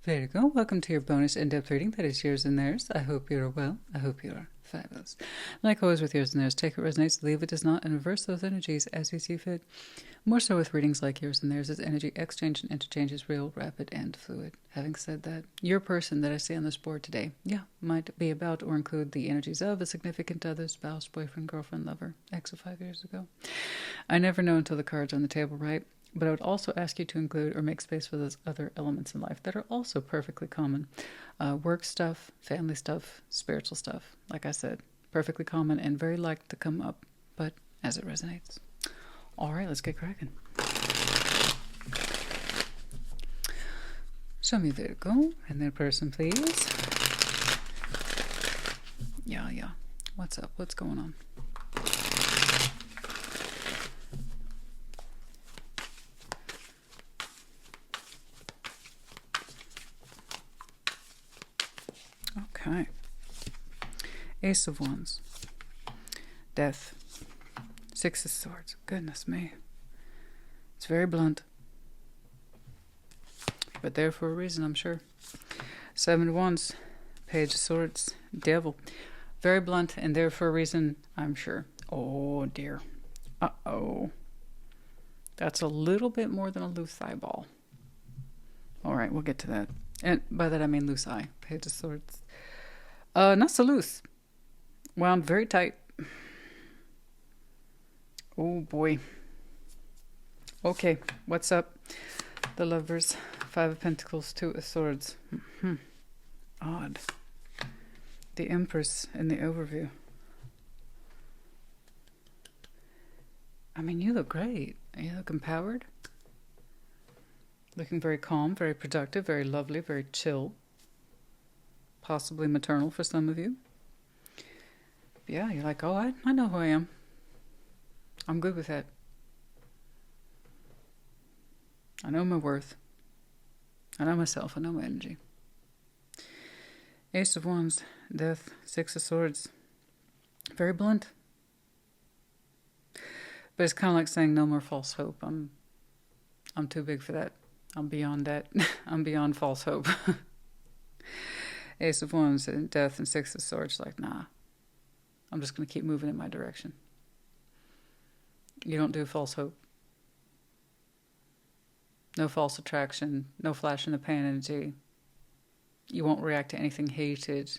Virgo, welcome to your bonus in-depth reading that is yours and theirs. I hope you're well. I hope you are fabulous. Like always with yours and theirs, take what resonates, leave what does not, and reverse those energies as you see fit. More so with readings like yours and theirs, as energy exchange and interchange is real, rapid, and fluid. Having said that, your person that I see on this board today, might be about or include the energies of a significant other, spouse, boyfriend, girlfriend, lover, ex of 5 years ago. I never know until the cards are on the table, right? But I would also ask you to include or make space for those other elements in life that are also perfectly common. Work stuff, family stuff, spiritual stuff. Like I said, perfectly common and very likely to come up, but as it resonates. All right, let's get cracking. Show me Virgo and their person, please. Yeah. What's up? What's going on? Okay. Ace of Wands. Death. Six of Swords. Goodness me. It's very blunt. But there for a reason, I'm sure. Seven of Wands. Page of Swords. Devil. Very blunt and there for a reason, I'm sure. Oh dear. Uh-oh. That's a little bit more than a loose eyeball. Alright, we'll get to that. And by that I mean loose eye. Page of Swords. Not so loose. Wound very tight. Oh boy. Okay, what's up? The Lovers. Five of Pentacles, Two of Swords. Odd. The Empress in the overview. I mean, you look great. You look empowered. Looking very calm, very productive, very lovely, very chill. Possibly maternal for some of you. Yeah, you're like, oh, I know who I am. I'm good with that. I know my worth. I know myself. I know my energy. Ace of Wands, Death, Six of Swords. Very blunt. But it's kind of like saying no more false hope. I'm too big for that. I'm beyond that. I'm beyond false hope. Ace of Wands and Death and Six of Swords. Like, nah. I'm just going to keep moving in my direction. You don't do false hope. No false attraction. No flash in the pan energy. You won't react to anything hated,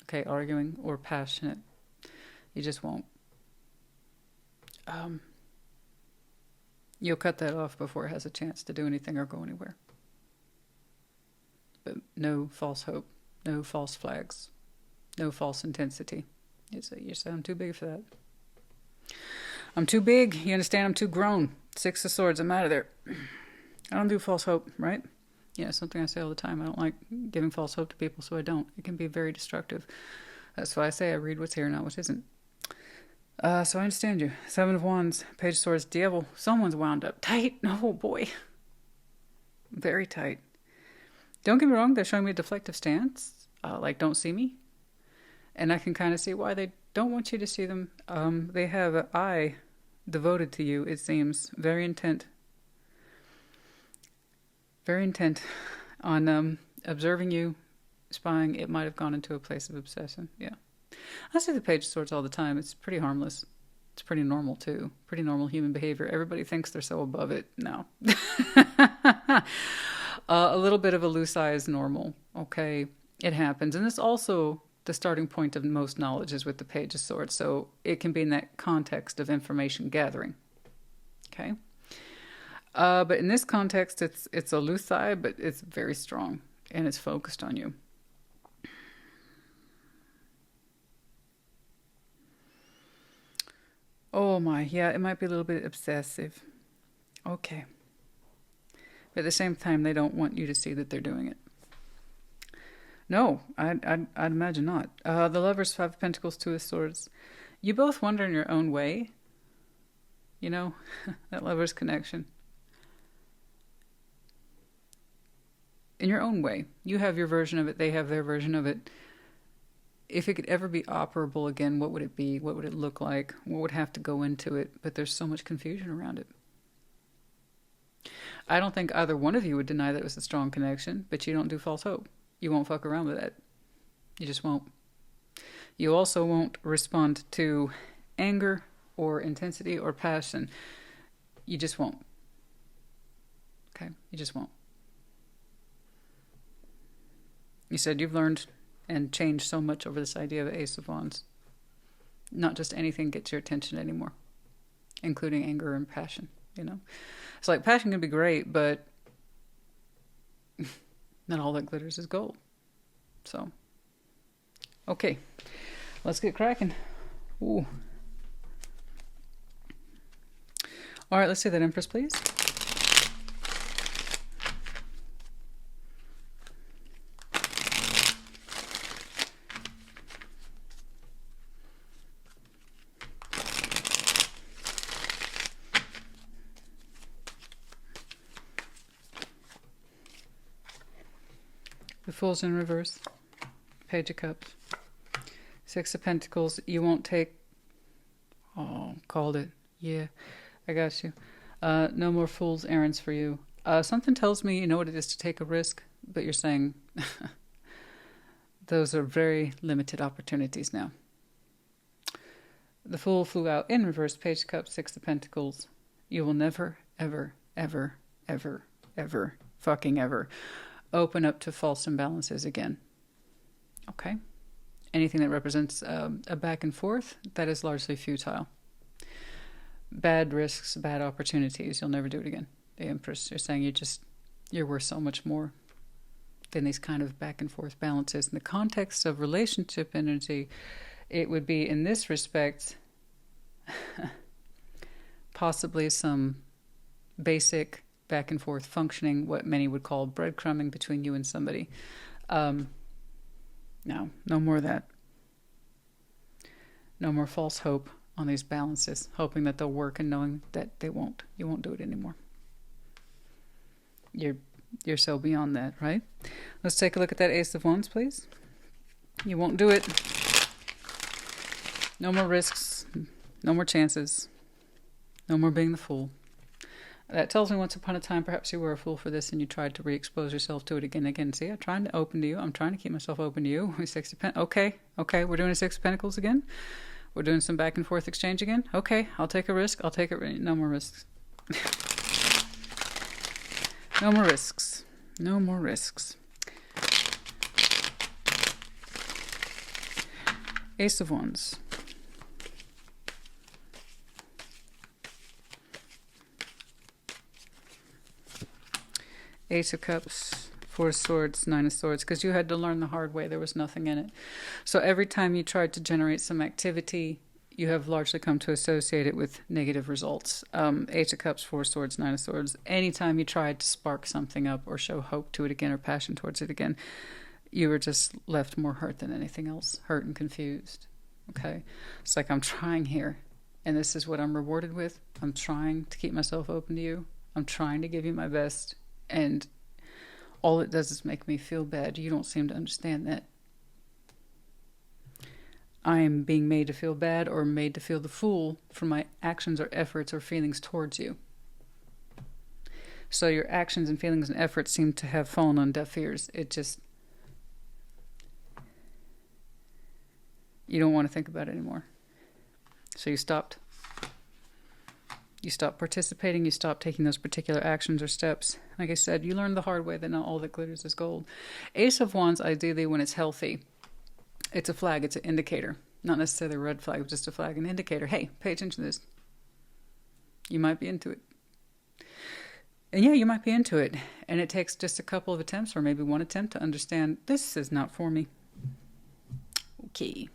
okay, arguing, or passionate. You just won't. You'll cut that off before it has a chance to do anything or go anywhere. But no false hope. No false flags. No false intensity. You say, I'm too big for that. I'm too big. You understand? I'm too grown. Six of Swords. I'm out of there. I don't do false hope, right? Yeah, something I say all the time. I don't like giving false hope to people, so I don't. It can be very destructive. That's why I say I read what's here, not what isn't. So I understand you. Seven of Wands, Page of Swords, Devil. Someone's wound up tight. Oh, boy. Very tight. Don't get me wrong, they're showing me a deflective stance. Like, don't see me. And I can kind of see why they don't want you to see them. They have an eye devoted to you, it seems. Very intent. Very intent on observing you, spying. It might have gone into a place of obsession. Yeah. I see the Page of Swords all the time. It's pretty harmless. It's pretty normal, too. Pretty normal human behavior. Everybody thinks they're so above it. No. A little bit of a loose eye is normal. Okay. It happens. And it's also the starting point of most knowledge is with the Page of Swords. So it can be in that context of information gathering. Okay. But in this context, it's a loose eye, but it's very strong. And it's focused on you. Oh my, yeah, it might be a little bit obsessive. Okay. But at the same time, they don't want you to see that they're doing it. No, I'd imagine not. The Lovers, Five of Pentacles, Two of Swords. You both wonder in your own way. You know, that Lovers connection. In your own way. You have your version of it, they have their version of it. If it could ever be operable again, what would it be? What would it look like? What would have to go into it? But there's so much confusion around it. I don't think either one of you would deny that it was a strong connection, but you don't do false hope. You won't fuck around with that. You just won't. You also won't respond to anger or intensity or passion. You just won't. Okay? You just won't. You said you've learned and changed so much over this idea of Ace of Wands. Not just anything gets your attention anymore, including anger and passion, you know? It's like passion can be great, but not all that glitters is gold. So, okay. Let's get cracking. Ooh. All right, let's see that Empress, please. The Fool's in reverse. Page of Cups. Six of Pentacles. You won't take... Oh, called it. Yeah, I got you. No more fool's errands for you. Something tells me you know what it is to take a risk, but you're saying those are very limited opportunities now. The Fool flew out in reverse. Page of Cups, Six of Pentacles. You will never, ever, ever, ever, ever, fucking ever open up to false imbalances again. Okay? Anything that represents a back and forth, that is largely futile. Bad risks, bad opportunities. You'll never do it again. The Empress, you're saying you're worth so much more than these kind of back and forth balances. In the context of relationship energy, it would be, in this respect, possibly some basic back and forth functioning, what many would call breadcrumbing between you and somebody. No more of that. No more false hope on these balances, hoping that they'll work and knowing that they won't. You won't do it anymore. You're so beyond that, right? Let's take a look at that Ace of Wands, please. You won't do it. No more risks. No more chances. No more being the fool. That tells me once upon a time perhaps you were a fool for this and you tried to re-expose yourself to it again and again. See, I'm trying to open to you. I'm trying to keep myself open to you. Six of Pentacles. Okay, we're doing a Six of Pentacles again. We're doing some back and forth exchange again. Okay, I'll take a risk. I'll take it. No more risks. No more risks. No more risks. Ace of Wands. Ace of Cups, Four of Swords, Nine of Swords, because you had to learn the hard way. There was nothing in it. So every time you tried to generate some activity, you have largely come to associate it with negative results. Ace of Cups, Four of Swords, Nine of Swords. Anytime you tried to spark something up or show hope to it again or passion towards it again, you were just left more hurt than anything else. Hurt and confused. Okay? It's like, I'm trying here, and this is what I'm rewarded with. I'm trying to keep myself open to you. I'm trying to give you my best. And all it does is make me feel bad. You don't seem to understand that. I am being made to feel bad or made to feel the fool for my actions or efforts or feelings towards you. So your actions and feelings and efforts seem to have fallen on deaf ears. You don't want to think about it anymore. So you stopped. You stop participating, you stop taking those particular actions or steps. Like I said, you learned the hard way that not all that glitters is gold. Ace of Wands, ideally, when it's healthy, it's a flag, it's an indicator. Not necessarily a red flag, just a flag, an indicator. Hey, pay attention to this. You might be into it. And yeah, you might be into it. And it takes just a couple of attempts or maybe one attempt to understand, this is not for me. Okay.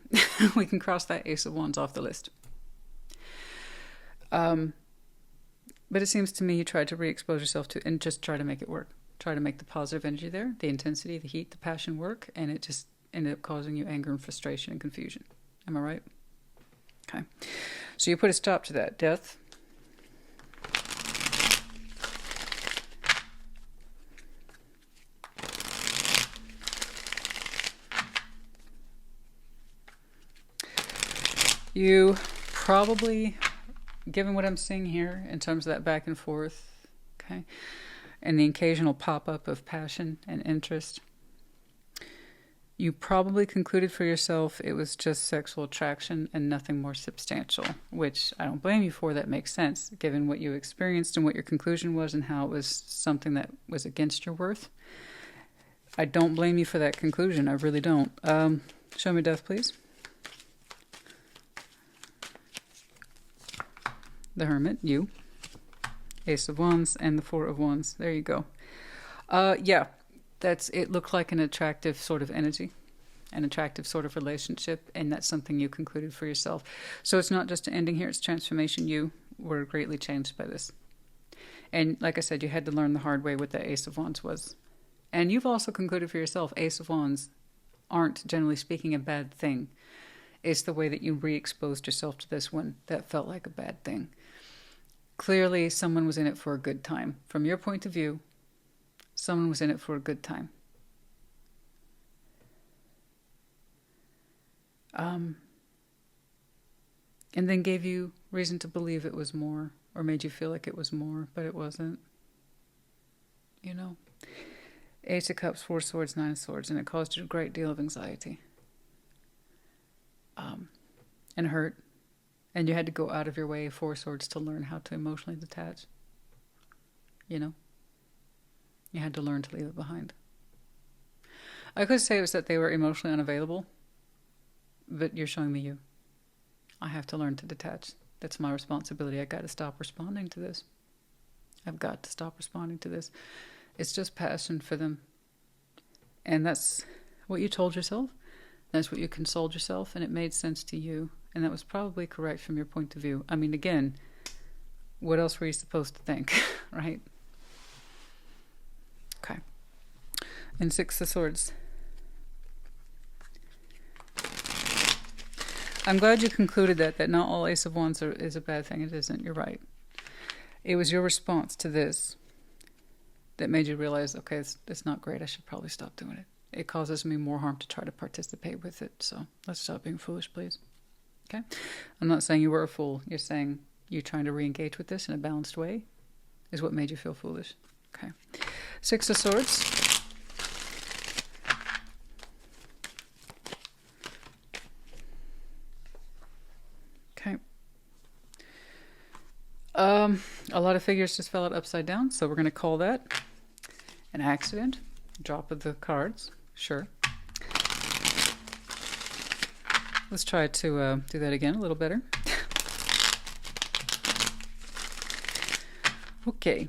We can cross that Ace of Wands off the list. But it seems to me you tried to re-expose yourself to and just try to make it work. Try to make the positive energy there, the intensity, the heat, the passion work, and it just ended up causing you anger and frustration and confusion. Am I right? Okay. So you put a stop to that. Death. You probably, given what I'm seeing here in terms of that back and forth, okay, and the occasional pop-up of passion and interest. You probably concluded for yourself it was just sexual attraction and nothing more substantial, which I don't blame you for. That makes sense, given what you experienced and what your conclusion was and how it was something that was against your worth. I don't blame you for that conclusion. I really don't. Show me death, please. The Hermit, you. Ace of Wands and the Four of Wands. There you go. Yeah. It looked like an attractive sort of energy, an attractive sort of relationship, and that's something you concluded for yourself. So it's not just an ending here, it's transformation. You were greatly changed by this. And like I said, you had to learn the hard way what the Ace of Wands was. And you've also concluded for yourself, Ace of Wands aren't, generally speaking, a bad thing. It's the way that you re-exposed yourself to this one that felt like a bad thing. Clearly, someone was in it for a good time. From your point of view, someone was in it for a good time. And then gave you reason to believe it was more, or made you feel like it was more, but it wasn't. You know? Ace of Cups, Four of Swords, Nine of Swords, and it caused you a great deal of anxiety. And hurt. And you had to go out of your way, Four of Swords, to learn how to emotionally detach. You know? You had to learn to leave it behind. I could say it was that they were emotionally unavailable, but you're showing me you. I have to learn to detach. That's my responsibility. I got to stop responding to this. I've got to stop responding to this. It's just passion for them. And that's what you told yourself. That's what you consoled yourself, and it made sense to you. And that was probably correct from your point of view. I mean, again, what else were you supposed to think, right? Okay. And Six of Swords. I'm glad you concluded that not all Ace of Wands is a bad thing. It isn't. You're right. It was your response to this that made you realize, okay, it's not great. I should probably stop doing it. It causes me more harm to try to participate with it. So let's stop being foolish, please. Okay? I'm not saying you were a fool. You're saying you trying to re-engage with this in a balanced way is what made you feel foolish. Okay. Six of Swords. Okay. A lot of figures just fell out upside down, so we're going to call that an accident. Drop of the cards. Sure. Let's try to do that again a little better. Okay.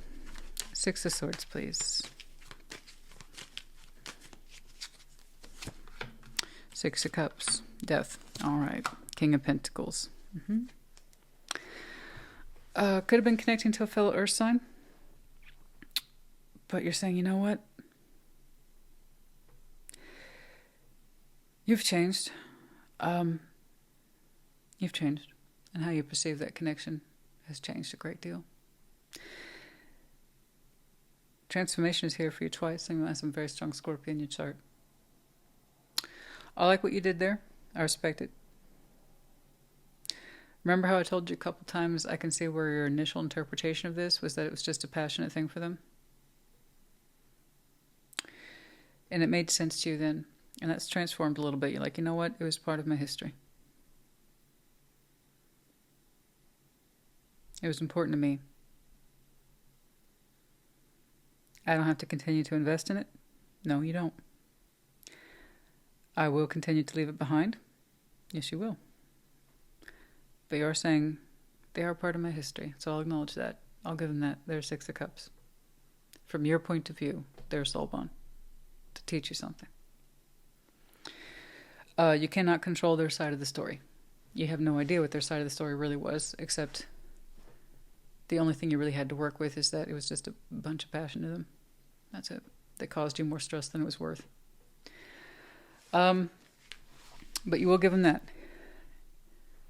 Six of Swords, please. Six of Cups. Death. All right. King of Pentacles. Could have been connecting to a fellow earth sign. But you're saying, you know what? You've changed. You've changed. And how you perceive that connection has changed a great deal. Transformation is here for you twice, and you have some very strong Scorpio in your chart. I like what you did there. I respect it. Remember how I told you a couple times I can see where your initial interpretation of this was that it was just a passionate thing for them? And it made sense to you then. And that's transformed a little bit. You're like, you know what? It was part of my history. It was important to me. I don't have to continue to invest in it. No, you don't. I will continue to leave it behind. Yes, you will. But you're saying they are part of my history, so I'll acknowledge that. I'll give them that. They're Six of Cups. From your point of view, they're soul bond to teach you something. You cannot control their side of the story. You have no idea what their side of the story really was, except the only thing you really had to work with is that it was just a bunch of passion to them. That's it. That caused you more stress than it was worth. But you will give them that.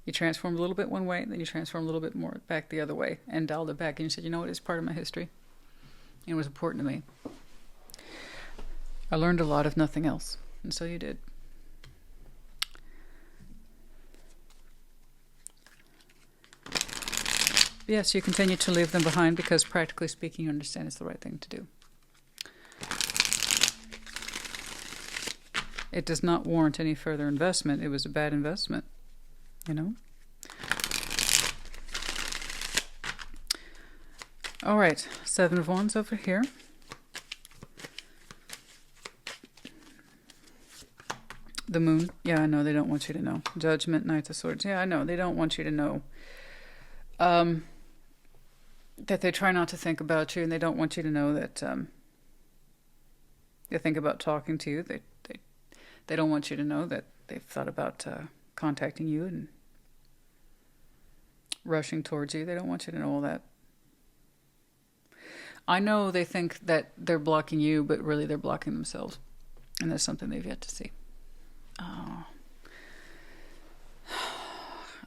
You transformed a little bit one way, and then you transformed a little bit more back the other way, and dialed it back, and you said, you know what, it's part of my history. And it was important to me. I learned a lot, if nothing else. And so you did. Yes, you continue to leave them behind because practically speaking, you understand it's the right thing to do. It does not warrant any further investment. It was a bad investment, you know? All right, Seven of Wands over here. The Moon. Yeah, I know they don't want you to know. Judgment, Knight of Swords. Yeah, I know they don't want you to know. That they try not to think about you, and they don't want you to know that they think about talking to you. They don't want you to know that they've thought about contacting you and rushing towards you. They don't want you to know all that. I know they think that they're blocking you, but really they're blocking themselves. And that's something they've yet to see.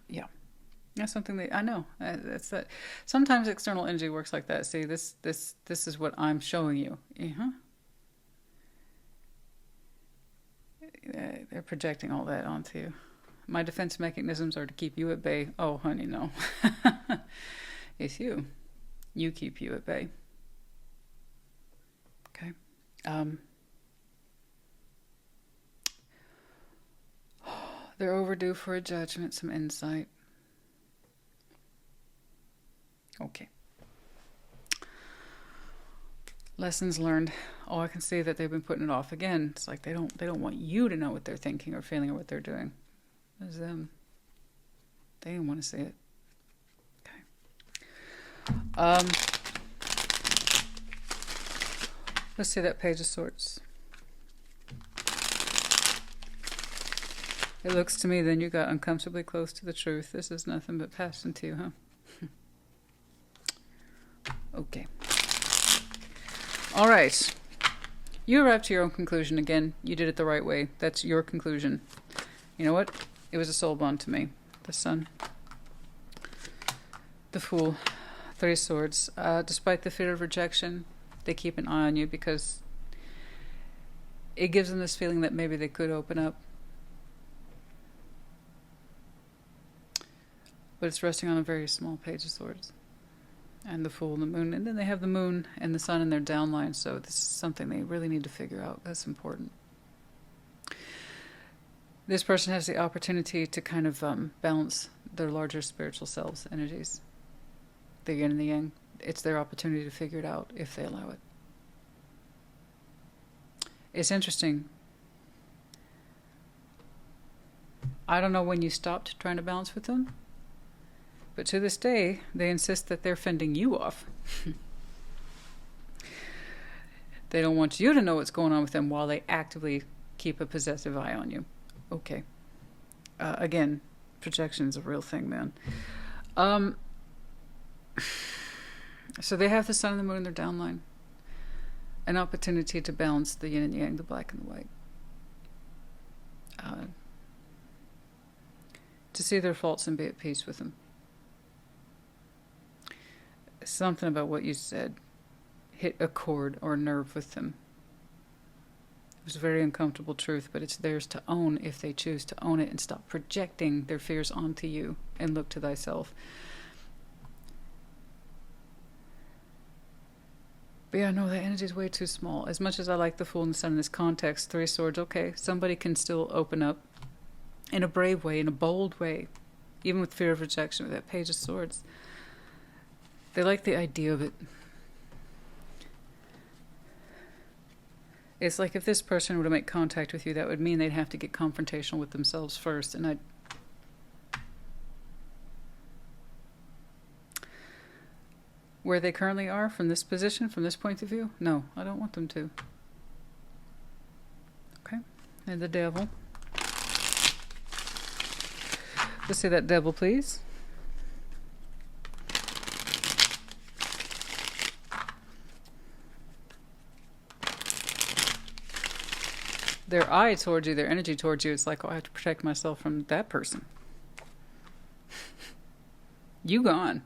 Yeah. That's something I know. That's that. Sometimes external energy works like that. See, this is what I'm showing you. They're projecting all that onto you. My defense mechanisms are to keep you at bay. Oh, honey, no. It's you. You keep you at bay. Okay. They're overdue for a judgment, some insight. Okay. Lessons learned. Oh, I can see that they've been putting it off again. It's like they don't want you to know what they're thinking or feeling or what they're doing. It's them. They didn't want to see it. Okay. Let's see that Page of Swords. It looks to me then you got uncomfortably close to the truth. This is nothing but passed into you, huh? Okay. All right. You arrived to your own conclusion again. You did it the right way. That's your conclusion. You know what? It was a soul bond to me. The Sun. The Fool. Three of Swords. Despite the fear of rejection, they keep an eye on you because it gives them this feeling that maybe they could open up. But it's resting on a very small Page of Swords. And the Fool and the Moon. And then they have the Moon and the Sun in their downline. So this is something they really need to figure out. That's important. This person has the opportunity to kind of balance their larger spiritual selves energies. The yin and the yang. It's their opportunity to figure it out if they allow it. It's interesting. I don't know when you stopped trying to balance with them. But to this day, they insist that they're fending you off. They don't want you to know what's going on with them while they actively keep a possessive eye on you. Okay. Again, projection is a real thing, man. So they have the Sun and the Moon in their downline. An opportunity to balance the yin and yang, the black and the white. To see their faults and be at peace with them. Something about what you said hit a chord or nerve with them. It was a very uncomfortable truth, but it's theirs to own if they choose to own it and stop projecting their fears onto you and look to thyself. But yeah, no, that energy is way too small. As much as I like the Fool and the Sun in this context, Three of Swords, okay, somebody can still open up in a brave way, in a bold way, even with fear of rejection, with that Page of Swords. They like the idea of it. It's like if this person were to make contact with you, that would mean they'd have to get confrontational with themselves first. And where they currently are from this position, from this point of view, no, I don't want them to. Okay, and the Devil. Let's see that Devil, please. Their eye towards you, their energy towards you, it's like, oh, I have to protect myself from that person. You gone.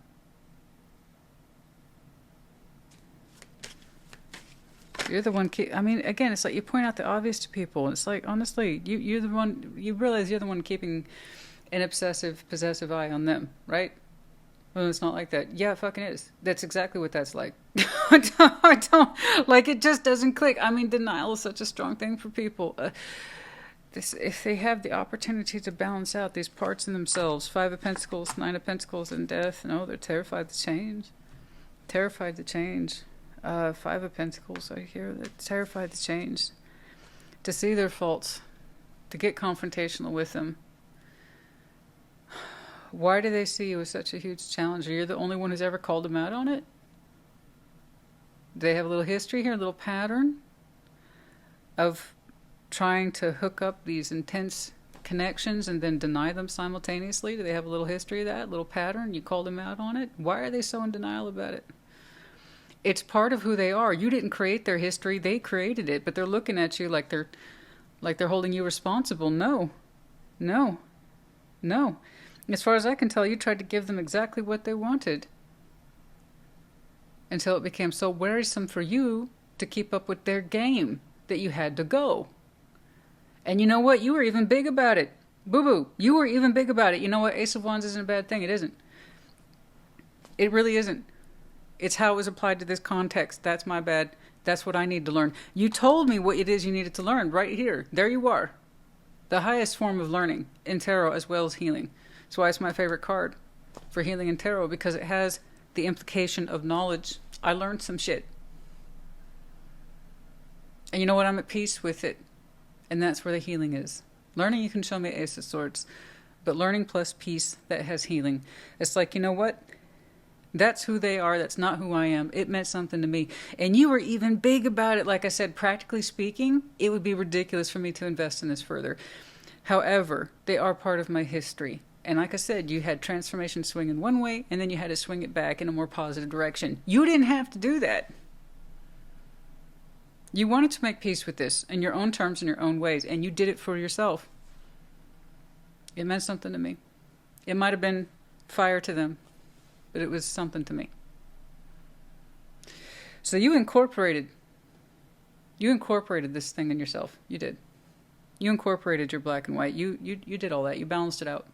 You're the one. I mean, again, it's like you point out the obvious to people. It's like, honestly, you're the one. You realize you're the one keeping an obsessive, possessive eye on them, right? Well, it's not like that. Yeah, it fucking is. That's exactly what that's like. I don't, like, it just doesn't click. I mean, denial is such a strong thing for people. If they have the opportunity to balance out these parts in themselves, 5 of Pentacles, 9 of Pentacles, and death, no, they're terrified to change. Terrified to change. 5 of Pentacles, I hear, they're terrified to change. To see their faults. To get confrontational with them. Why do they see you as such a huge challenge? You're the only one who's ever called them out on it? Do they have a little history here, a little pattern of trying to hook up these intense connections and then deny them simultaneously? Do they have a little history of that, a little pattern? You called them out on it? Why are they so in denial about it? It's part of who they are. You didn't create their history, they created it, but they're looking at you like they're holding you responsible. No. No. No. As far as I can tell, you tried to give them exactly what they wanted. Until it became so wearisome for you to keep up with their game that you had to go. And you know what? You were even big about it. Boo-boo. You were even big about it. You know what? Ace of Wands isn't a bad thing. It isn't. It really isn't. It's how it was applied to this context. That's my bad. That's what I need to learn. You told me what it is you needed to learn right here. There you are. The highest form of learning in tarot as well as healing. That's why it's my favorite card for healing in tarot, because it has the implication of knowledge. I learned some shit. And you know what? I'm at peace with it. And that's where the healing is. Learning, you can show me Ace of Swords. But learning plus peace, that has healing. It's like, you know what? That's who they are. That's not who I am. It meant something to me. And you were even big about it. Like I said, practically speaking, it would be ridiculous for me to invest in this further. However, they are part of my history. And like I said, you had transformation swing in one way, and then you had to swing it back in a more positive direction. You didn't have to do that. You wanted to make peace with this in your own terms, in your own ways, and you did it for yourself. It meant something to me. It might have been fire to them, but it was something to me. So you incorporated this thing in yourself. You did. You incorporated your black and white. You did all that. You balanced it out.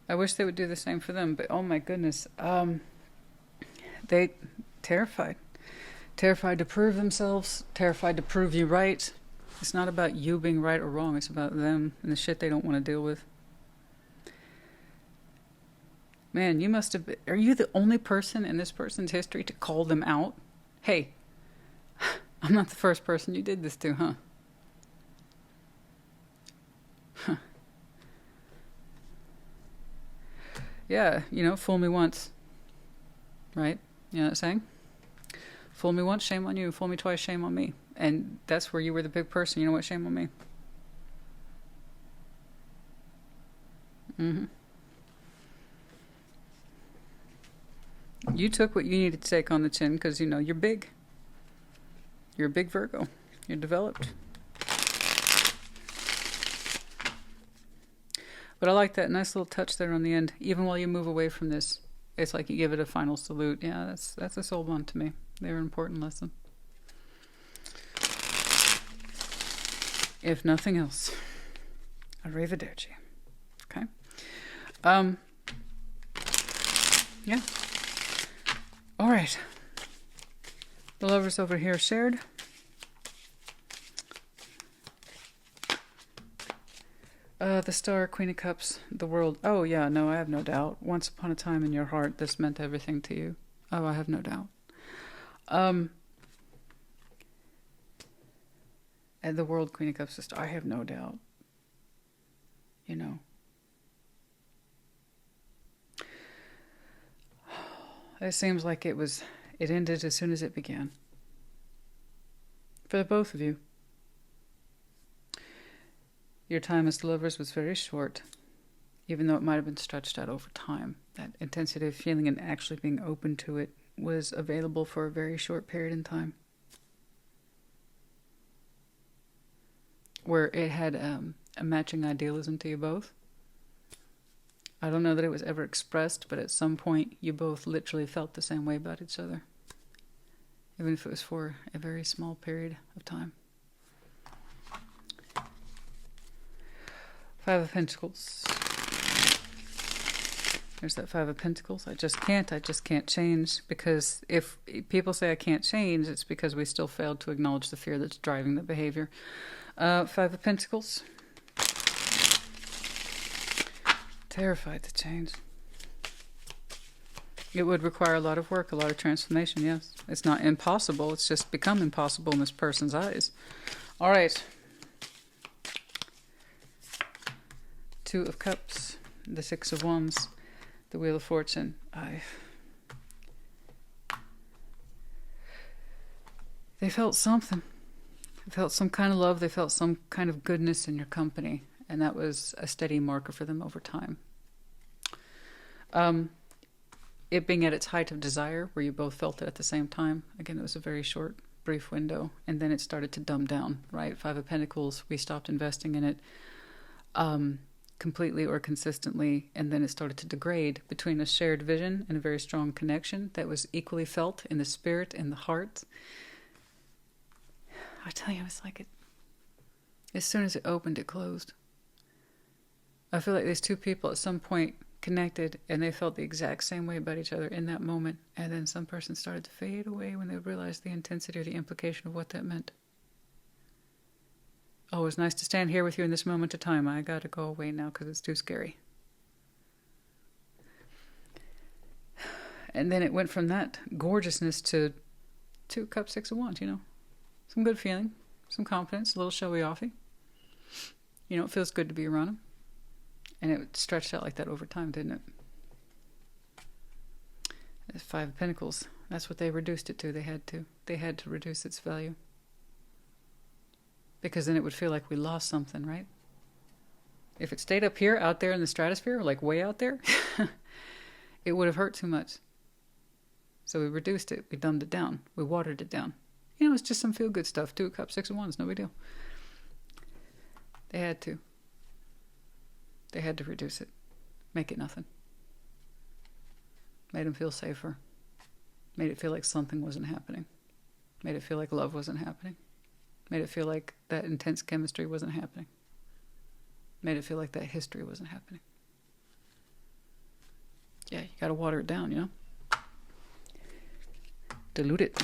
I wish they would do the same for them, but oh my goodness. They terrified to prove themselves, terrified to prove you right. It's not about you being right or wrong. It's about them and the shit they don't want to deal with. Man, you must have been, are you the only person in this person's history to call them out? Hey, I'm not the first person you did this to, huh? Huh. Yeah, you know, fool me once. Right? You know what I'm saying? Fool me once, shame on you. Fool me twice, shame on me. And that's where you were the big person. You know what? Shame on me. Mm-hmm. You took what you needed to take on the chin because, you know, you're big. You're a big Virgo. You're developed. But I like that nice little touch there on the end. Even while you move away from this, it's like you give it a final salute. Yeah, that's a soul bond to me. They're an important lesson. If nothing else, arrivederci. Okay. Yeah. All right. The lovers over here shared. The Star, Queen of Cups, the World. Oh, yeah, no, I have no doubt. Once upon a time in your heart, this meant everything to you. Oh, I have no doubt. And the World, Queen of Cups, the Star, I have no doubt. You know. It seems like it ended as soon as it began. For the both of you. Your time as the lovers was very short, even though it might have been stretched out over time. That intensity of feeling and actually being open to it was available for a very short period in time. Where it had a matching idealism to you both. I don't know that it was ever expressed, but at some point you both literally felt the same way about each other. Even if it was for a very small period of time. Five of Pentacles. There's that Five of Pentacles. I just can't change. Because if people say I can't change, it's because we still failed to acknowledge the fear that's driving the behavior. Five of Pentacles. Terrified to change. It would require a lot of work, a lot of transformation, yes. It's not impossible. It's just become impossible in this person's eyes. All right. Two of Cups. The Six of Wands. The Wheel of Fortune. They felt something. They felt some kind of love. They felt some kind of goodness in your company. And that was a steady marker for them over time. It being at its height of desire, where you both felt it at the same time. Again, it was a very short, brief window. And then it started to dumb down, right? Five of Pentacles, we stopped investing in it completely or consistently. And then it started to degrade between a shared vision and a very strong connection that was equally felt in the spirit and the heart. I tell you, it's like it. As soon as it opened, it closed. I feel like these two people at some point connected and they felt the exact same way about each other in that moment, and then some person started to fade away when they realized the intensity or the implication of what that meant. Oh, it's nice to stand here with you in this moment of time. I gotta go away now because it's too scary. And then it went from that gorgeousness to Two Cups, Six of Wands, you know. Some good feeling, some confidence, a little showy-offy. You know, it feels good to be around them. And it stretched out like that over time, didn't it? There's Five of Pentacles. That's what they reduced it to. They had to. They had to reduce its value. Because then it would feel like we lost something, right? If it stayed up here, out there in the stratosphere, like way out there, it would have hurt too much. So we reduced it. We dumbed it down. We watered it down. You know, it's just some feel-good stuff. Two of Cups, Six of Wands, no big deal. They had to. They had to reduce it. Make it nothing. Made them feel safer. Made it feel like something wasn't happening. Made it feel like love wasn't happening. Made it feel like that intense chemistry wasn't happening. Made it feel like that history wasn't happening. Yeah, you gotta water it down, you know? Dilute it.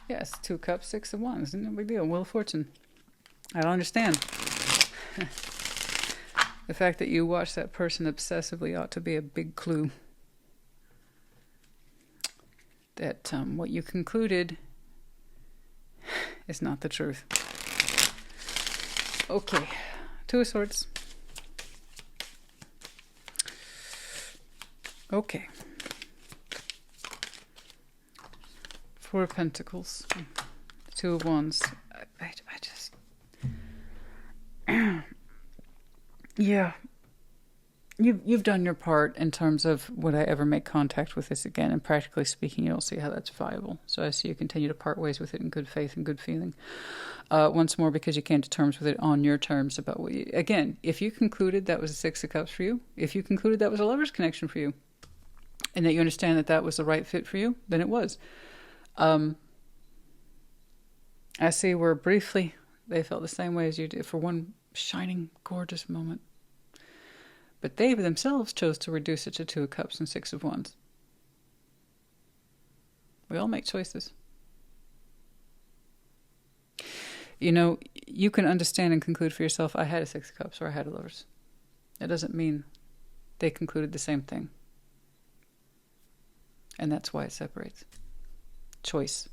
Yes, Two of Cups, Six of Wands. No big deal. Wheel of Fortune. I don't understand. The fact that you watch that person obsessively ought to be a big clue that what you concluded is not the truth. Okay, Two of Swords. Okay. Four of Pentacles. Two of Wands. I just... Yeah. You've done your part in terms of would I ever make contact with this again, and practically speaking you don't see how that's viable. So I see you continue to part ways with it in good faith and good feeling. Once more, because you came to terms with it on your terms about what you... Again, if you concluded that was a Six of Cups for you, if you concluded that was a lover's connection for you, and that you understand that that was the right fit for you, then it was. I see where briefly they felt the same way as you did for one shining, gorgeous moment. But they themselves chose to reduce it to Two of Cups and Six of Wands. We all make choices. You know, you can understand and conclude for yourself, I had a Six of Cups or I had a Lovers. That doesn't mean they concluded the same thing. And that's why it separates. Choice.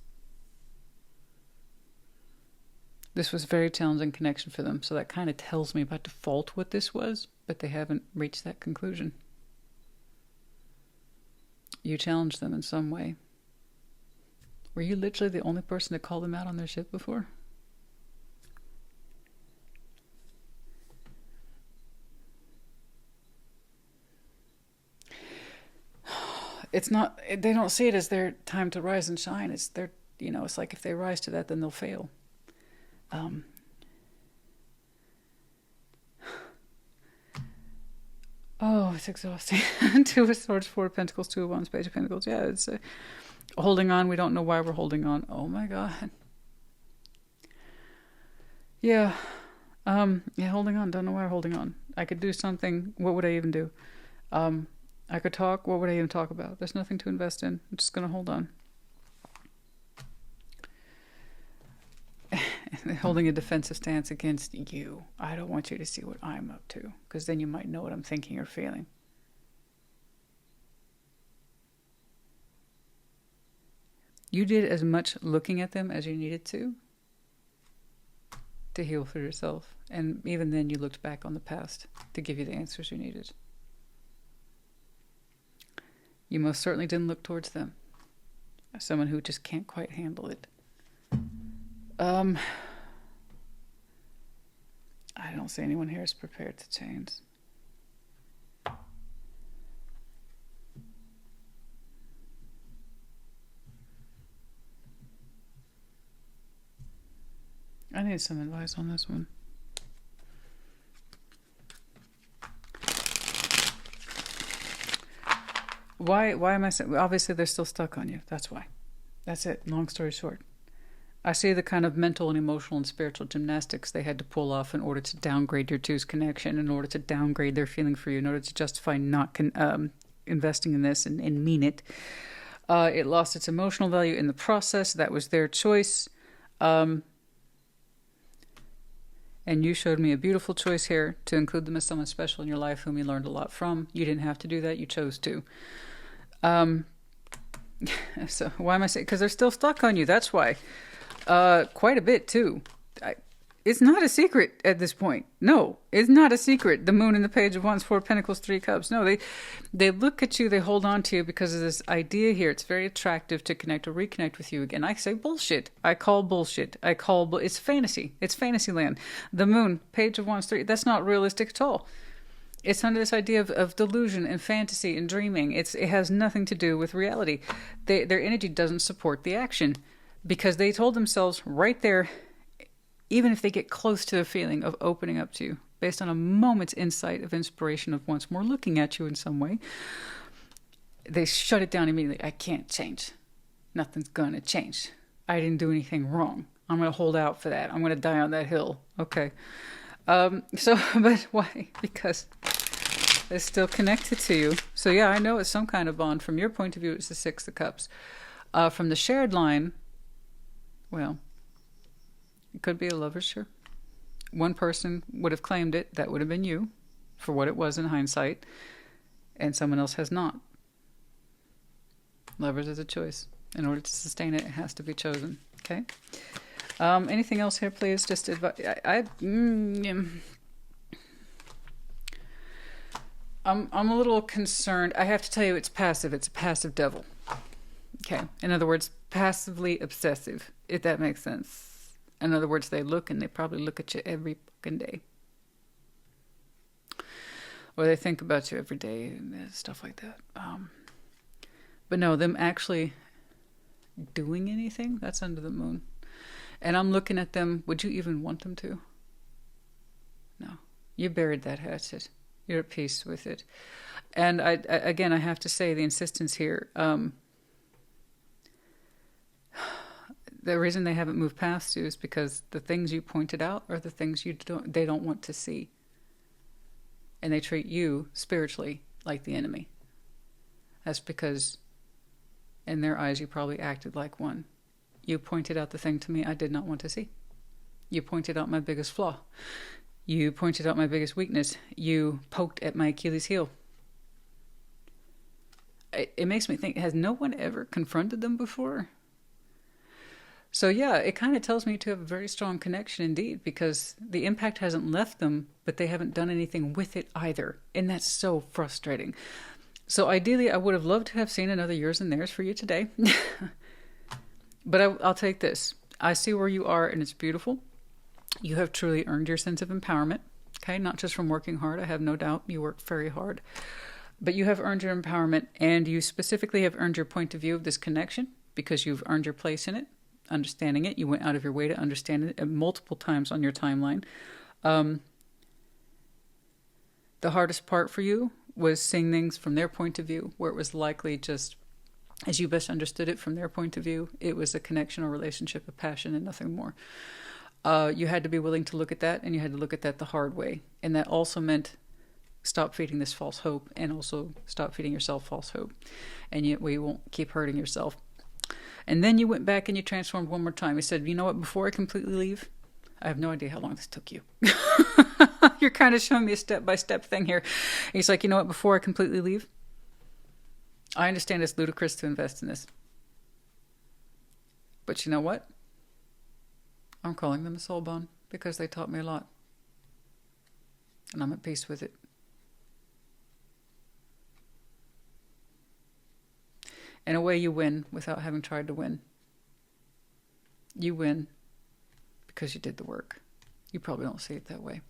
This was a very challenging connection for them, so that kind of tells me by default what this was, but they haven't reached that conclusion. You challenged them in some way. Were you literally the only person to call them out on their shit before? It's not, they don't see it as their time to rise and shine. It's their, you know, it's like if they rise to that, then they'll fail. Oh, it's exhausting. Two of Swords, Four of Pentacles, Two of Wands, Page of Pentacles. Yeah, it's holding on. We don't know why we're holding on. Oh my God. Yeah. Yeah, holding on. Don't know why I'm holding on. I could do something. What would I even do? I could talk. What would I even talk about? There's nothing to invest in. I'm just going to hold on. Holding a defensive stance against you. I don't want you to see what I'm up to, because then you might know what I'm thinking or feeling. You did as much looking at them as you needed to heal for yourself. And even then you looked back on the past to give you the answers you needed. You most certainly didn't look towards them. As someone who just can't quite handle it. I don't see anyone here is prepared to change. I need some advice on this one. Why am I saying? Obviously, they're still stuck on you. That's why. That's it. Long story short. I see the kind of mental and emotional and spiritual gymnastics they had to pull off in order to downgrade your two's connection, in order to downgrade their feeling for you, in order to justify not investing in this and mean it. It lost its emotional value in the process. That was their choice. And you showed me a beautiful choice here to include them as someone special in your life whom you learned a lot from. You didn't have to do that. You chose to. So why am I saying? Because they're still stuck on you. That's why. Quite a bit, too. It's not a secret at this point. No, it's not a secret. The moon and the page of wands, 4 pentacles, 3 cups. No, they look at you, they hold on to you because of this idea here. It's very attractive to connect or reconnect with you again. I say bullshit. I call bullshit. It's fantasy. It's fantasy land. The moon, page of wands, 3, that's not realistic at all. It's under this idea of delusion and fantasy and dreaming. It has nothing to do with reality. Their energy doesn't support the action because they told themselves right there, even if they get close to the feeling of opening up to you, based on a moment's insight of inspiration of once more looking at you in some way, they shut it down immediately. I can't change. Nothing's gonna change. I didn't do anything wrong. I'm gonna hold out for that. I'm gonna die on that hill. Okay. But why? Because they're still connected to you. So yeah, I know it's some kind of bond. From your point of view, it's the 6 of cups. From the shared line, well, it could be a lover, sure. One person would have claimed it. That would have been you, for what it was in hindsight. And someone else has not. Lovers is a choice. In order to sustain it, it has to be chosen. Okay? Anything else here, please? Just advice. I'm a little concerned. I have to tell you, it's passive. It's a passive devil. Okay? In other words, passively obsessive, if that makes sense. In other words, they look and they probably look at you every fucking day. Or they think about you every day and stuff like that. But no, them actually doing anything, that's under the moon. And I'm looking at them, would you even want them to? No. You buried that hatchet. You're at peace with it. And again, I have to say the insistence here, the reason they haven't moved past you is because the things you pointed out are the things they don't want to see. And they treat you spiritually like the enemy. That's because in their eyes you probably acted like one. You pointed out the thing to me I did not want to see. You pointed out my biggest flaw. You pointed out my biggest weakness. You poked at my Achilles heel. It makes me think, has no one ever confronted them before? So yeah, it kind of tells me to have a very strong connection indeed, because the impact hasn't left them, but they haven't done anything with it either. And that's so frustrating. So ideally, I would have loved to have seen another yours and theirs for you today. But I'll take this. I see where you are, and it's beautiful. You have truly earned your sense of empowerment. Okay, not just from working hard. I have no doubt you worked very hard. But you have earned your empowerment, and you specifically have earned your point of view of this connection because you've earned your place in it, understanding it. You went out of your way to understand it multiple times on your timeline. The hardest part for you was seeing things from their point of view, where it was likely just, as you best understood it from their point of view, it was a connection or relationship of passion and nothing more. You had to be willing to look at that, and you had to look at that the hard way. And that also meant stop feeding this false hope, and also stop feeding yourself false hope. And yet we won't keep hurting yourself. And then you went back and you transformed one more time. You said, you know what, before I completely leave, I have no idea how long this took you. You're kind of showing me a step-by-step thing here. And he's like, you know what, before I completely leave, I understand it's ludicrous to invest in this. But you know what? I'm calling them a soul bond because they taught me a lot. And I'm at peace with it. In a way, you win without having tried to win. You win because you did the work. You probably don't see it that way.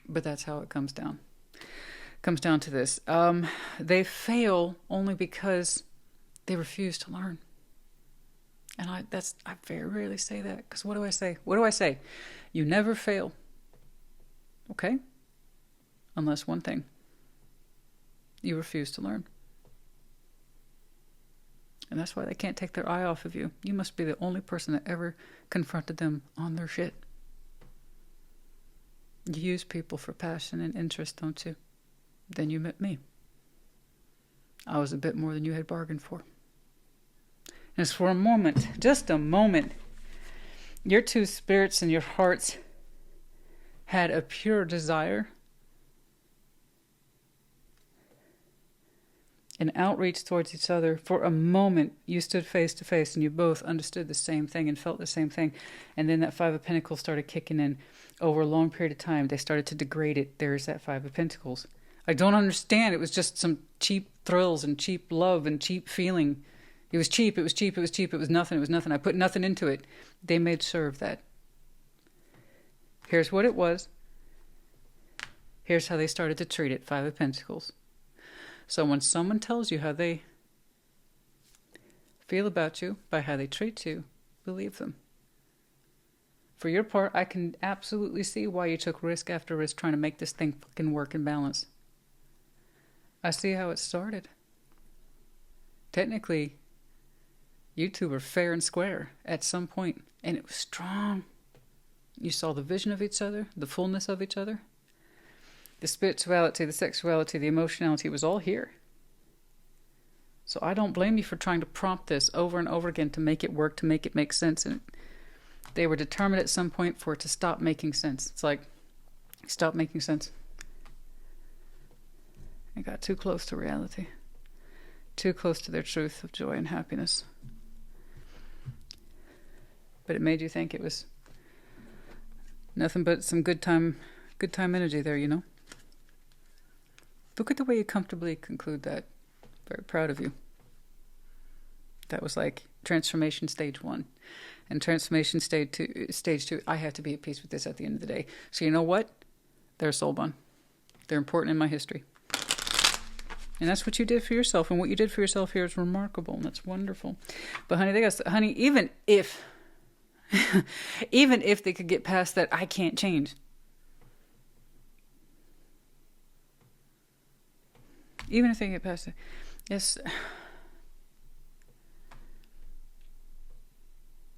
But that's how it comes down. It comes down to this. They fail only because they refuse to learn. And I very rarely say that, because what do I say? What do I say? You never fail. Okay? Unless one thing. You refuse to learn. And that's why they can't take their eye off of you. You must be the only person that ever confronted them on their shit. You use people for passion and interest, don't you? Then you met me. I was a bit more than you had bargained for. And it's for a moment, just a moment, your two spirits and your hearts had a pure desire, an outreach towards each other. For a moment, you stood face to face and you both understood the same thing and felt the same thing. And then that Five of Pentacles started kicking in. Over a long period of time, they started to degrade it. There's that Five of Pentacles. I don't understand. It was just some cheap thrills and cheap love and cheap feeling. It was cheap, it was cheap, it was cheap, it was nothing, I put nothing into it. They made sure of that. Here's what it was. Here's how they started to treat it, Five of Pentacles. So when someone tells you how they feel about you by how they treat you, believe them. For your part, I can absolutely see why you took risk after risk trying to make this thing fucking work and balance. I see how it started. Technically, you two were fair and square at some point, and it was strong. You saw the vision of each other, the fullness of each other. The spirituality, the sexuality, the emotionality was all here. So I don't blame you for trying to prompt this over and over again to make it work, to make it make sense. And they were determined at some point for it to stop making sense. It's like, stop making sense. It got too close to reality. Too close to their truth of joy and happiness. But it made you think it was nothing but some good time energy there, you know? Look at the way you comfortably conclude that. Very proud of you. That was like transformation stage 1. And transformation stage 2, I have to be at peace with this at the end of the day. So you know what? They're a soul bond. They're important in my history. And that's what you did for yourself. And what you did for yourself here is remarkable. And that's wonderful. But honey, even if they could get past that, I can't change. Even if they get past it. Yes.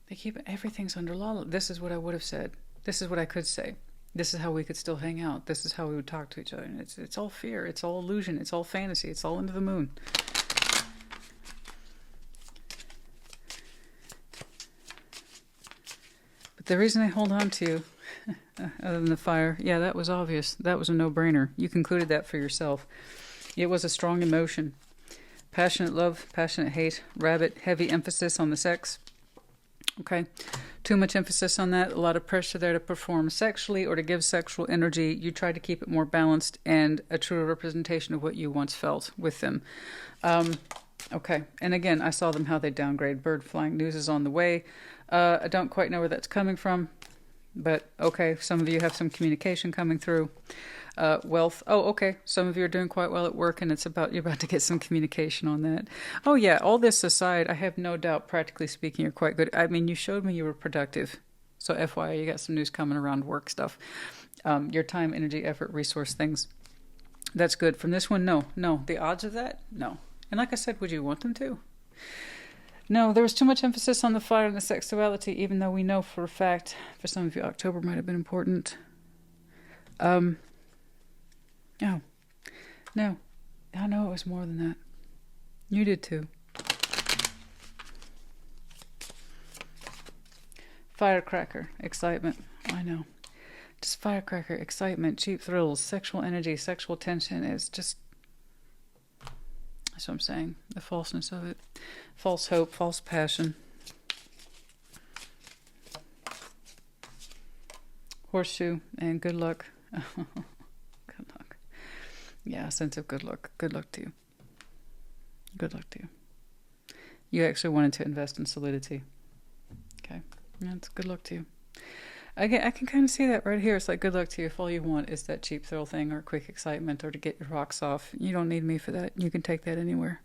They keep everything's under law. This is what I would have said. This is what I could say. This is how we could still hang out. This is how we would talk to each other. And it's all fear. It's all illusion. It's all fantasy. It's all under the moon. But the reason I hold on to you, other than the fire, yeah, that was obvious. That was a no-brainer. You concluded that for yourself. It was a strong emotion. Passionate love, passionate hate, rabbit, heavy emphasis on the sex. Okay, too much emphasis on that, a lot of pressure there to perform sexually or to give sexual energy. You tried to keep it more balanced and a truer representation of what you once felt with them. Okay, and again, I saw them how they downgrade. Bird flying news is on the way. I don't quite know where that's coming from, but okay, some of you have some communication coming through. Wealth. Oh, okay. Some of you are doing quite well at work, and you're about to get some communication on that. Oh, yeah. All this aside, I have no doubt, practically speaking, you're quite good. I mean, you showed me you were productive. So FYI, you got some news coming around work stuff. Your time, energy, effort, resource things. That's good. From this one, no. The odds of that? No. And like I said, would you want them to? No, there was too much emphasis on the fire and the sexuality, even though we know for a fact, for some of you, October might have been important. No. No. I know it was more than that. You did too. Firecracker, excitement. I know. Just firecracker, excitement, cheap thrills, sexual energy, sexual tension is just... That's what I'm saying. The falseness of it. False hope, false passion. Horseshoe and good luck. Good luck. Yeah, a sense of good luck. Good luck to you. Good luck to you. You actually wanted to invest in solidity. Okay. That's good luck to you. I can kind of see that right here. It's like, good luck to you if all you want is that cheap thrill thing or quick excitement or to get your rocks off. You don't need me for that. You can take that anywhere.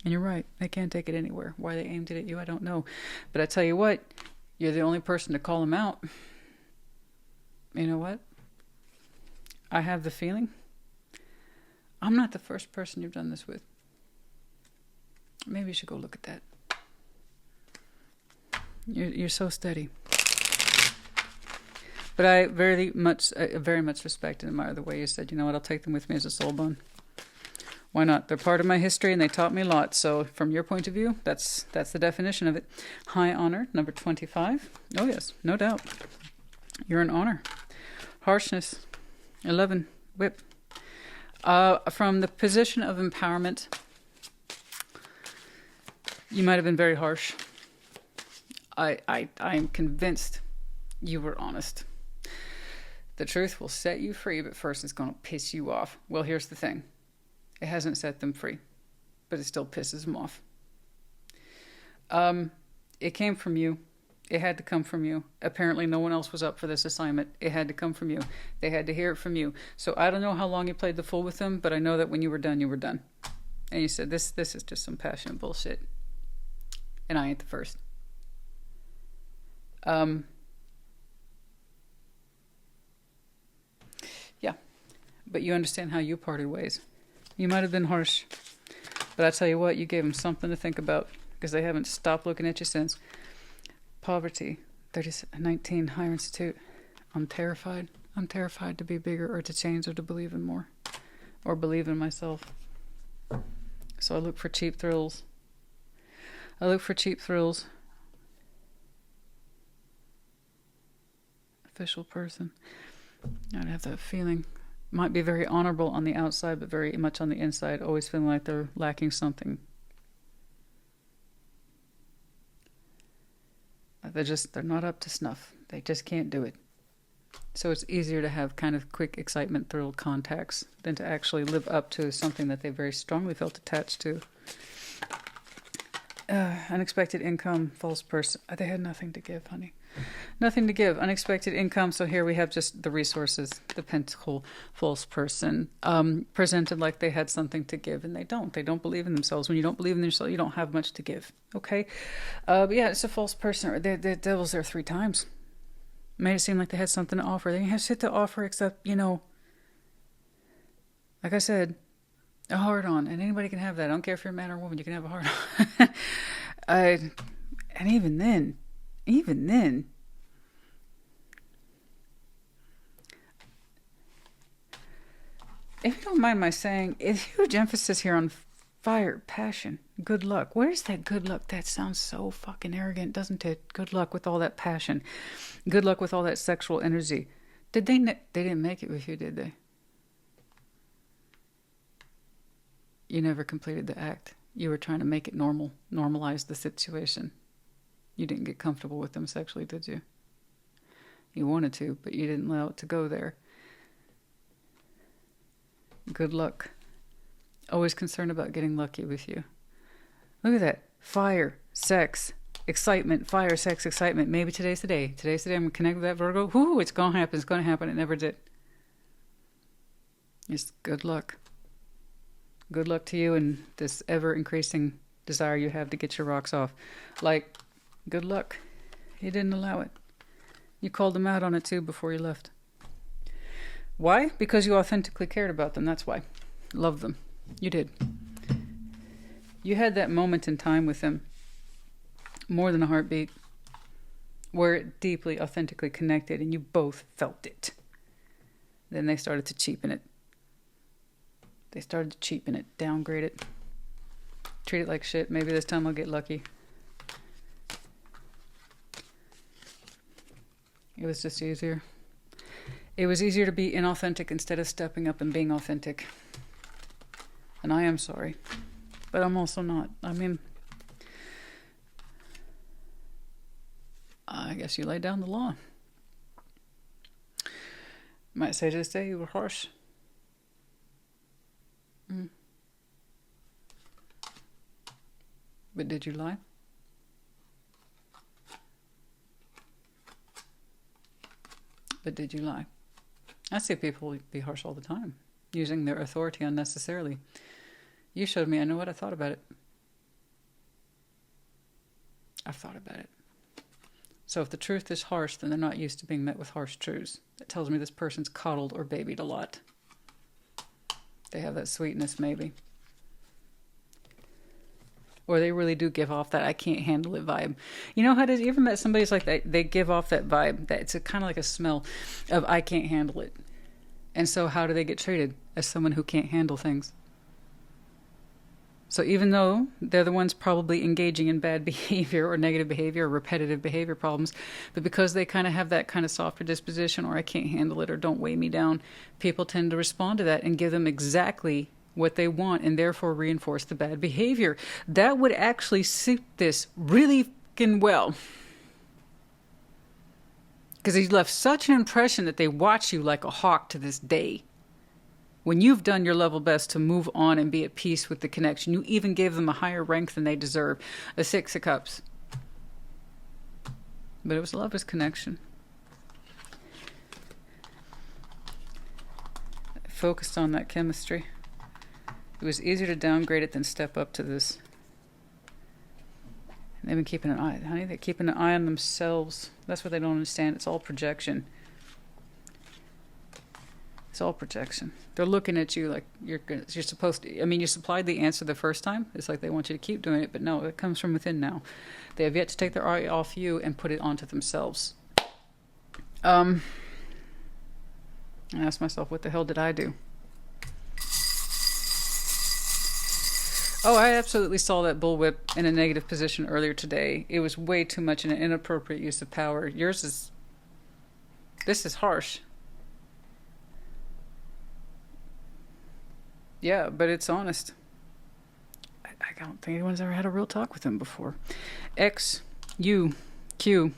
And you're right. They can take it anywhere. Why they aimed it at you, I don't know. But I tell you what, you're the only person to call them out. You know what? I have the feeling I'm not the first person you've done this with. Maybe you should go look at that. You're so steady. But I very much respect and admire the way you said, you know what, I'll take them with me as a soul bond. Why not? They're part of my history and they taught me a lot. So from your point of view, that's the definition of it. High honor, number 25. Oh yes, no doubt. You're an honor. Harshness, 11. Whip. From the position of empowerment, you might have been very harsh. I am convinced you were honest. The truth will set you free, but first it's going to piss you off. Well, here's the thing. It hasn't set them free, but it still pisses them off. It came from you. It had to come from you. Apparently no one else was up for this assignment. It had to come from you. They had to hear it from you. So I don't know how long you played the fool with them, but I know that when you were done, you were done. And you said, this is just some passionate bullshit. And I ain't the first. Yeah, but you understand how you parted ways. You might have been harsh, but I tell you what, you gave them something to think about because they haven't stopped looking at you since. Poverty, 19, Higher Institute. I'm terrified. I'm terrified to be bigger or to change or to believe in more or believe in myself. So I look for cheap thrills. I look for cheap thrills. Official person. I'd have that feeling. Might be very honorable on the outside, but very much on the inside, always feeling like they're lacking something. They're not up to snuff. They just can't do it. So it's easier to have kind of quick excitement, thrill contacts than to actually live up to something that they very strongly felt attached to. Unexpected income, false person. They had nothing to give, honey. Nothing to give. Unexpected income. So here we have just the resources. The pentacle, false person, presented like they had something to give, and they don't. They don't believe in themselves. When you don't believe in yourself, you don't have much to give. Okay? But yeah, it's a false person. The devil's there 3 times. Made it seem like they had something to offer. They didn't have shit to offer except, like I said, a hard-on. And anybody can have that. I don't care if you're a man or a woman. You can have a hard-on. And even then, if you don't mind my saying, a huge emphasis here on fire, passion, good luck. Where's that good luck? That sounds so fucking arrogant, doesn't it? Good luck with all that passion. Good luck with all that sexual energy. Did they didn't make it with you, did they? You never completed the act. You were trying to make it normal, normalize the situation. You didn't get comfortable with them sexually, did you? You wanted to, but you didn't allow it to go there. Good luck. Always concerned about getting lucky with you. Look at that. Fire, sex, excitement, fire, sex, excitement. Maybe today's the day. Today's the day I'm going to connect with that Virgo. Whoo, it's going to happen. It's going to happen. It never did. Just good luck. Good luck to you and this ever-increasing desire you have to get your rocks off. Like, good luck. You didn't allow it. You called them out on it too before you left. Why? Because you authentically cared about them. That's why. Loved them. You did. You had that moment in time with them more than a heartbeat, were deeply, authentically connected, and you both felt it. Then they started to cheapen it. They started to cheapen it, downgrade it, treat it like shit. Maybe this time I'll get lucky. It was just easier. It was easier to be inauthentic instead of stepping up and being authentic. And I am sorry. But I'm also not. I mean, I guess you laid down the law. Might say to this day you were harsh. But did you lie? But did you lie? I see people be harsh all the time, using their authority unnecessarily. You showed me I know what I thought about it. I've thought about it. So if the truth is harsh, then they're not used to being met with harsh truths. That tells me this person's coddled or babied a lot. They have that sweetness, maybe. Or they really do give off that I can't handle it vibe. You know how it is? You ever met somebody who's like that? They give off that vibe. That it's kind of like a smell of I can't handle it. And so how do they get treated? As someone who can't handle things. So even though they're the ones probably engaging in bad behavior or negative behavior or repetitive behavior problems, but because they kind of have that kind of softer disposition or I can't handle it or don't weigh me down, people tend to respond to that and give them exactly what they want and therefore reinforce the bad behavior. That would actually suit this really fucking well. Because he's left such an impression that they watch you like a hawk to this day. When you've done your level best to move on and be at peace with the connection, you even gave them a higher rank than they deserve, a 6 of Cups. But it was a lover's connection. Focused on that chemistry. It was easier to downgrade it than step up to this. And they've been keeping an eye, honey. They're keeping an eye on themselves. That's what they don't understand. It's all projection. It's all projection. They're looking at you like you're supposed to. I mean, you supplied the answer the first time. It's like they want you to keep doing it, but no, it comes from within now. They have yet to take their eye off you and put it onto themselves. I asked myself, what the hell did I do? Oh, I absolutely saw that bullwhip in a negative position earlier today. It was way too much in an inappropriate use of power. This is harsh. Yeah, but it's honest. I don't think anyone's ever had a real talk with him before. X, U, Q.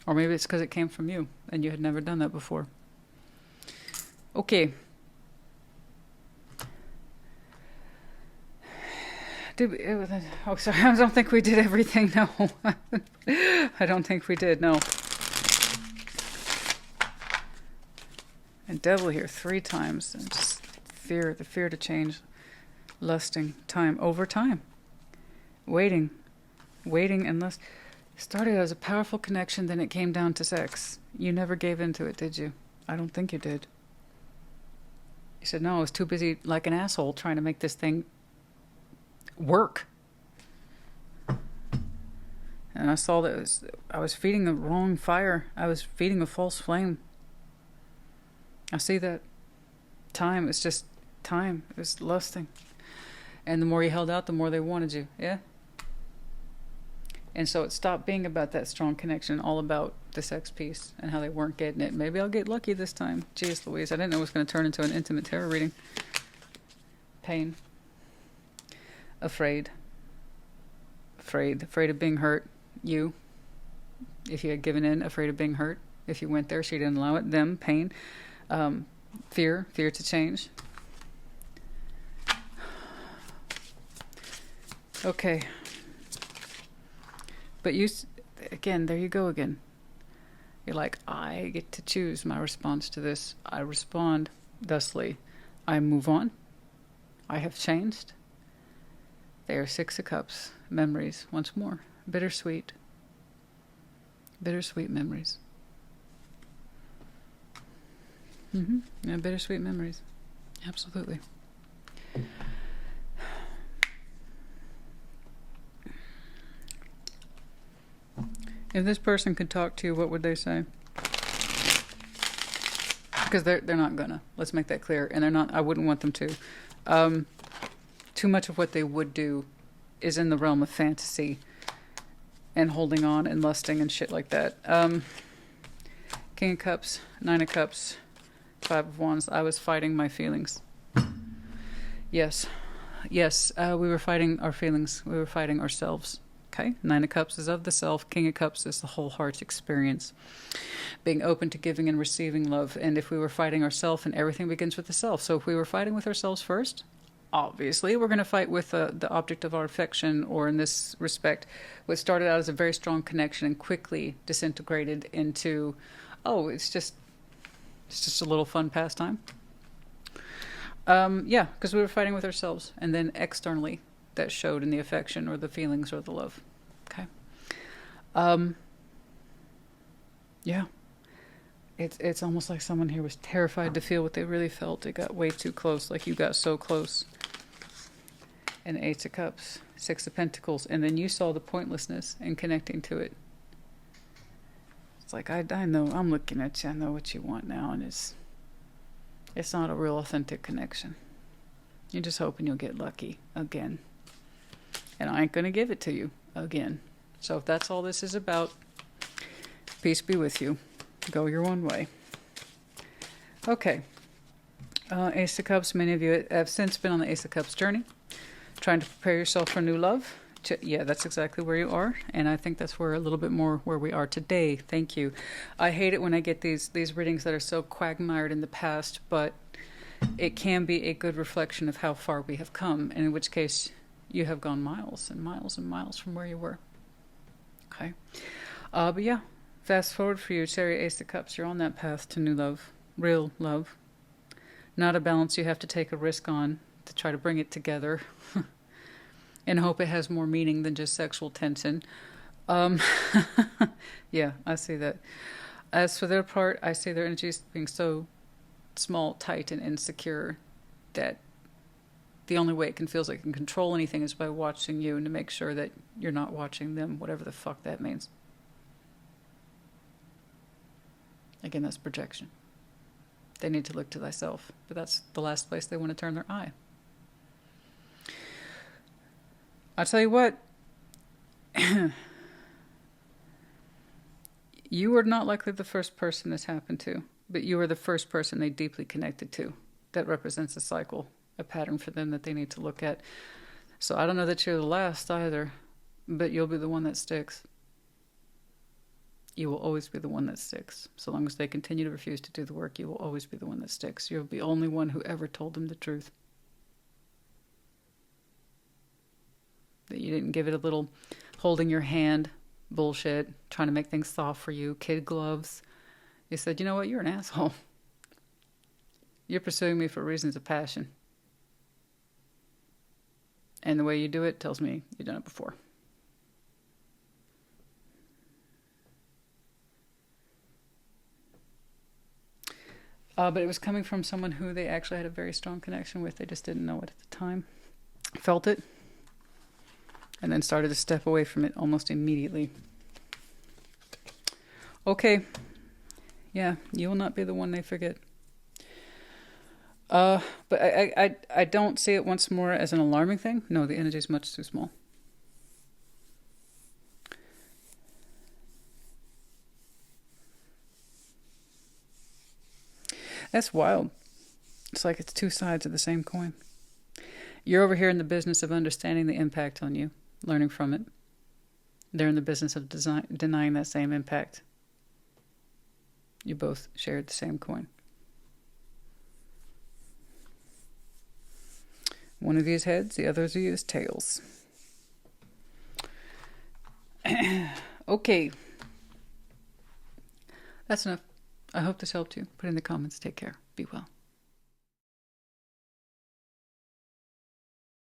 Or maybe it's because it came from you and you had never done that before. Okay. Sorry, I don't think we did everything, no. I don't think we did, no. And devil here 3 times. And just fear, the fear to change. Lusting, time, over time. Waiting and lust. Started as a powerful connection, then it came down to sex. You never gave into it, did you? I don't think you did. You said, no, I was too busy like an asshole trying to make this thing work. And I saw that I was feeding the wrong fire. I was feeding a false flame. I see that. Time, it's just time. It was lusting. And the more you held out, the more they wanted you. Yeah? And so it stopped being about that strong connection, all about the sex piece and how they weren't getting it. Maybe I'll get lucky this time. Jeez Louise, I didn't know it was going to turn into an intimate tarot reading. Pain. Afraid of being hurt. You, if you had given in, afraid of being hurt. If you went there, she didn't allow it. Them, pain. Fear to change. Okay. But you, again, there you go again. You're like, I get to choose my response to this. I respond thusly. I move on. I have changed. They are 6 of Cups. Memories, once more. Bittersweet. Bittersweet memories. Yeah, bittersweet memories. Absolutely. If this person could talk to you, what would they say? Because they're not gonna. Let's make that clear. And they're not. I wouldn't want them to. Too much of what they would do is in the realm of fantasy and holding on and lusting and shit like that. King of Cups, Nine of Cups, Five of Wands. I was fighting my feelings. Yes. Yes, we were fighting our feelings. We were fighting ourselves. Okay? Nine of Cups is of the self. King of Cups is the whole heart experience. Being open to giving and receiving love. And if we were fighting ourselves, and everything begins with the self. So if we were fighting with ourselves first, obviously we're going to fight with the object of our affection, or in this respect, what started out as a very strong connection and quickly disintegrated into, oh, it's just a little fun pastime. Yeah, because we were fighting with ourselves, and then externally that showed in the affection or the feelings or the love. Okay. Yeah. It's almost like someone here was terrified to feel what they really felt. It got way too close, like you got so close. And Ace of Cups, Six of Pentacles, and then you saw the pointlessness in connecting to it. It's like, I know, I'm looking at you, I know what you want now, and it's not a real authentic connection. You're just hoping you'll get lucky again. And I ain't going to give it to you again. So if that's all this is about, peace be with you. Go your one way. Okay. Ace of Cups, many of you have since been on the Ace of Cups journey, trying to prepare yourself for new love. Yeah, that's exactly where you are. And I think that's where a little bit more where we are today. Thank you. I hate it when I get these readings that are so quagmired in the past, but it can be a good reflection of how far we have come, and in which case you have gone miles and miles and miles from where you were. Okay. But yeah, fast forward for you, Chariot, Ace of Cups. You're on that path to new love, real love. Not a balance you have to take a risk on to try to bring it together and hope it has more meaning than just sexual tension. Yeah, I see that. As for their part, I see their energies being so small, tight, and insecure that the only way it can feel like it can control anything is by watching you, and to make sure that you're not watching them, whatever the fuck that means. Again, that's projection. They need to look to thyself, but that's the last place they want to turn their eye. I'll tell you what, you are not likely the first person this happened to, but you are the first person they deeply connected to. That represents a cycle, a pattern for them that they need to look at. So I don't know that you're the last either, but you'll be the one that sticks. You will always be the one that sticks. So long as they continue to refuse to do the work, you will always be the one that sticks. You're the only one who ever told them the truth. That you didn't give it a little holding your hand bullshit, trying to make things soft for you, kid gloves. You said, you know what, you're an asshole. You're pursuing me for reasons of passion. And the way you do it tells me you've done it before. But it was coming from someone who they actually had a very strong connection with. They just didn't know it at the time. Felt it. And then started to step away from it almost immediately. Okay. Yeah, you will not be the one they forget. But I don't see it once more as an alarming thing. No, the energy is much too small. That's wild. It's like it's two sides of the same coin. You're over here in the business of understanding the impact on you, learning from it. They're in the business of denying that same impact. You both shared the same coin. One of you is heads, the other of you is tails. Okay. That's enough. I hope this helped you. Put in the comments. Take care. Be well.